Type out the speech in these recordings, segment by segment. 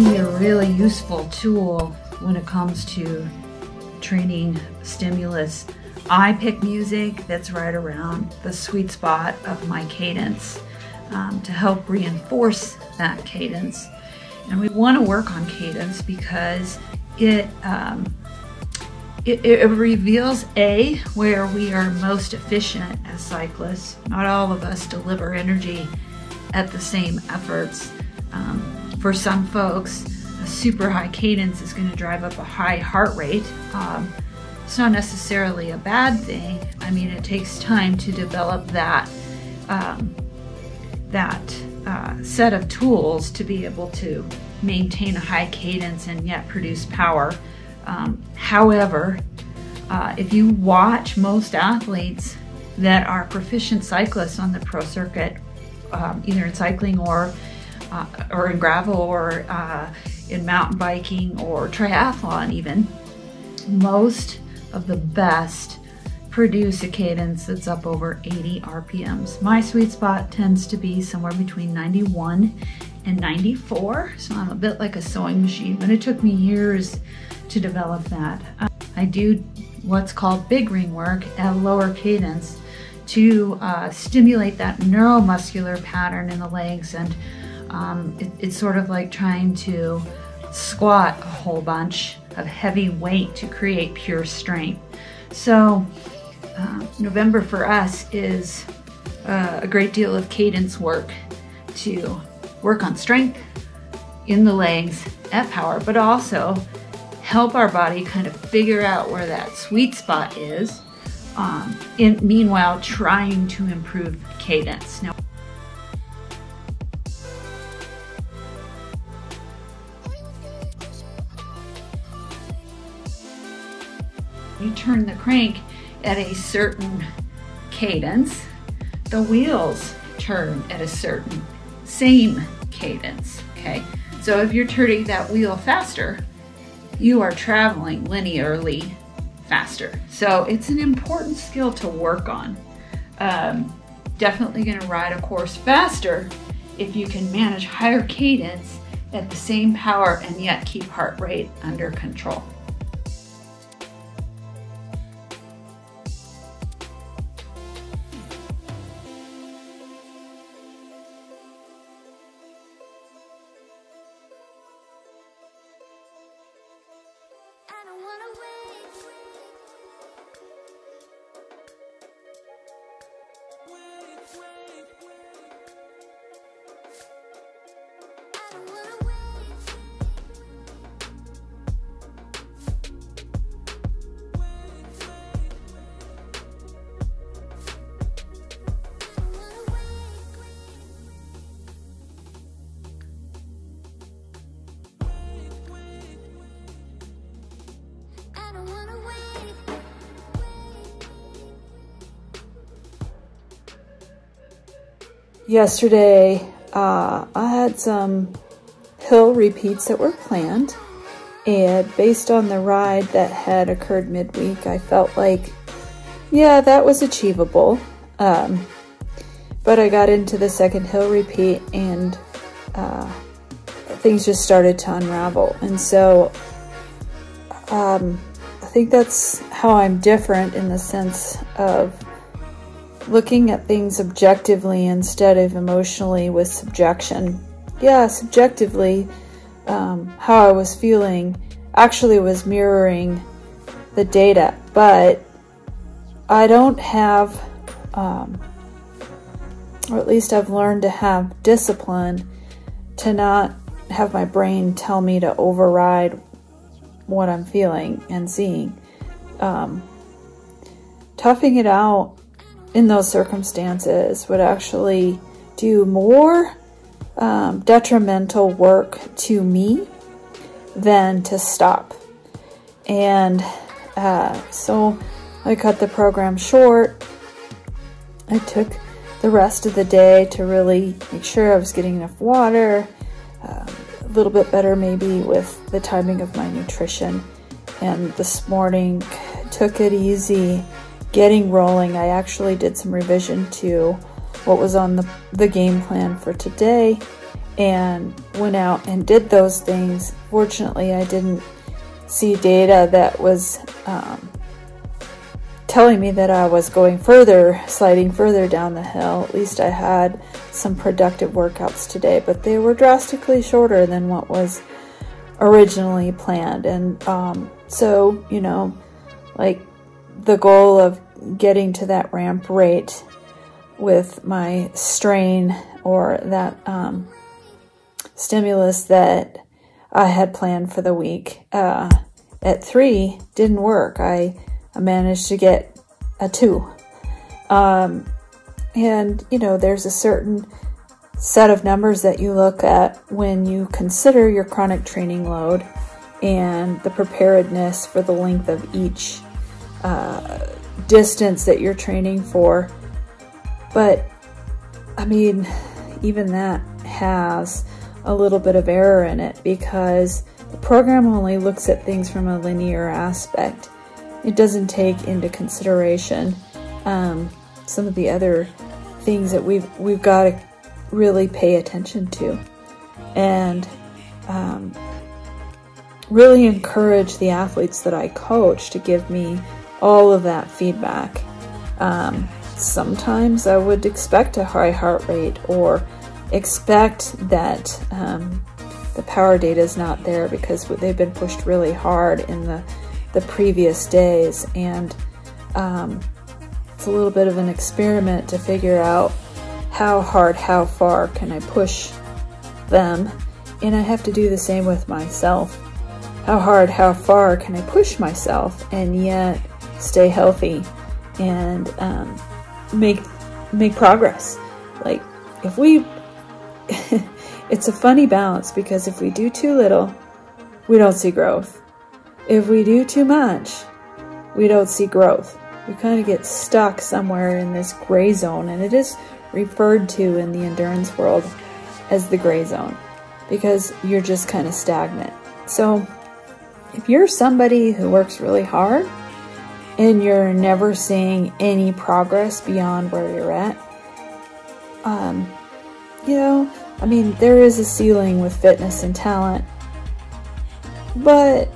me a really useful tool when it comes to training stimulus. I pick music that's right around the sweet spot of my cadence to help reinforce that cadence. And we want to work on cadence because it reveals where we are most efficient as cyclists. Not all of us deliver energy at the same efforts. For some folks, a super high cadence is going to drive up a high heart rate. It's not necessarily a bad thing. I mean, it takes time to develop that set of tools to be able to maintain a high cadence and yet produce power. However, if you watch most athletes that are proficient cyclists on the pro circuit, either in cycling or in gravel or in mountain biking or triathlon even, most of the best produce a cadence that's up over 80 RPMs. My sweet spot tends to be somewhere between 91 and 94, so I'm a bit like a sewing machine, but it took me years to develop that. I do what's called big ring work at a lower cadence to stimulate that neuromuscular pattern in the legs, and it's sort of like trying to squat a whole bunch of heavy weight to create pure strength. So November for us is a great deal of cadence work to work on strength in the legs at power, but also help our body kind of figure out where that sweet spot is, meanwhile trying to improve cadence. Now, you turn the crank at a certain cadence, the wheels turn at a certain same cadence, okay? So if you're turning that wheel faster, you are traveling linearly faster. So it's an important skill to work on. Definitely gonna ride a course faster if you can manage higher cadence at the same power and yet keep heart rate under control. Yesterday, I had some hill repeats that were planned, and based on the ride that had occurred midweek, I felt like, yeah, that was achievable. But I got into the second hill repeat and things just started to unravel. And so I think that's how I'm different in the sense of looking at things objectively instead of emotionally with subjection. Yeah, subjectively, how I was feeling actually was mirroring the data, but I don't have, or at least I've learned to have discipline to not have my brain tell me to override what I'm feeling and seeing. Toughing it out in those circumstances would actually do more detrimental work to me than to stop. And so I cut the program short. I took the rest of the day to really make sure I was getting enough water, a little bit better maybe with the timing of my nutrition. And this morning took it easy, getting rolling. I actually did some revision to what was on the game plan for today, and went out and did those things. Fortunately, I didn't see data that was telling me that I was going further, sliding further down the hill. At least I had some productive workouts today, but they were drastically shorter than what was originally planned. And so, you know, like the goal of getting to that ramp rate with my strain or that stimulus that I had planned for the week at 3 didn't work. I managed to get a 2. And, you know, there's a certain set of numbers that you look at when you consider your chronic training load and the preparedness for the length of each distance that you're training for. But, I mean, even that has a little bit of error in it, because the program only looks at things from a linear aspect. It doesn't take into consideration some of the other things that we've got to really pay attention to, and really encourage the athletes that I coach to give me all of that feedback. Sometimes I would expect a high heart rate or expect that the power data is not there because they've been pushed really hard in the previous days, and it's a little bit of an experiment to figure out how hard, how far can I push them, and I have to do the same with myself. How hard, how far can I push myself and yet stay healthy and make progress? Like, if we it's a funny balance, because if we do too little, we don't see growth. If we do too much, we don't see growth. We kind of get stuck somewhere in this gray zone, and it is referred to in the endurance world as the gray zone, because you're just kind of stagnant. So if you're somebody who works really hard and you're never seeing any progress beyond where you're at, you know, I mean, there is a ceiling with fitness and talent, but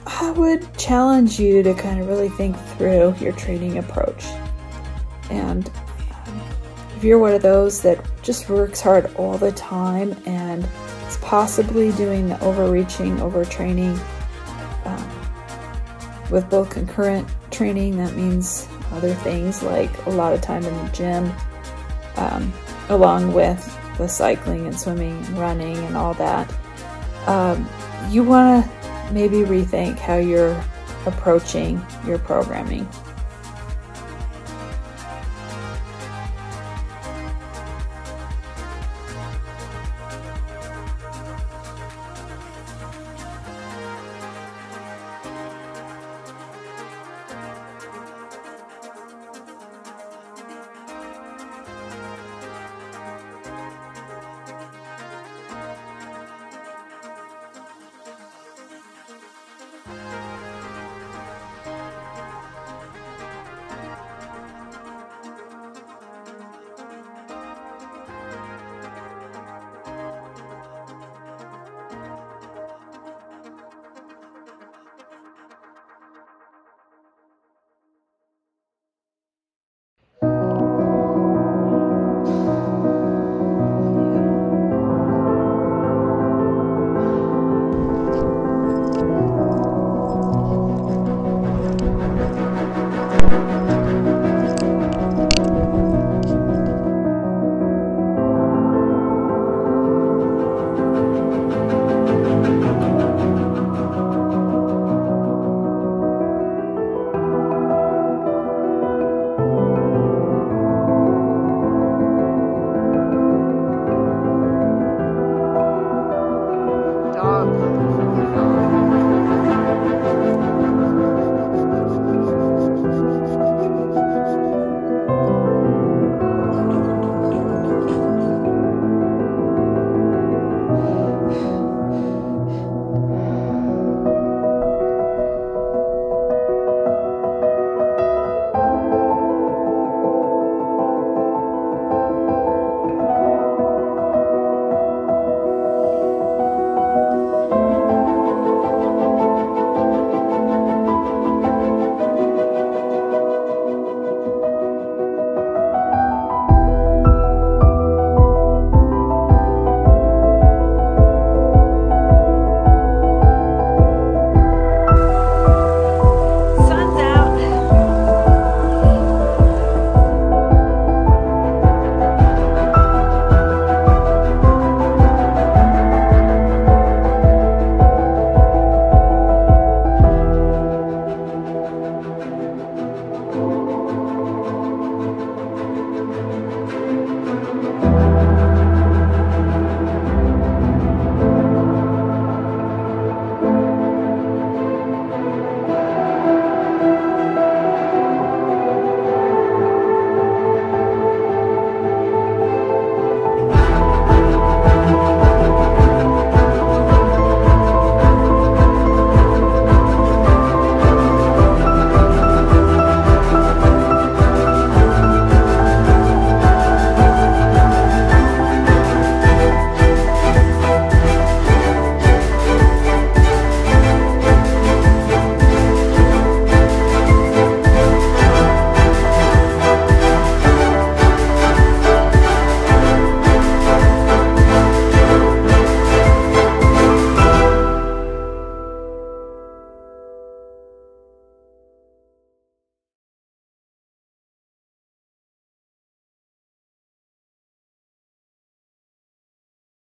I would challenge you to kind of really think through your training approach. And if you're one of those that just works hard all the time and is possibly doing the overreaching, overtraining, with both concurrent training, that means other things like a lot of time in the gym, along with the cycling and swimming and running and all that, you want to maybe rethink how you're approaching your programming.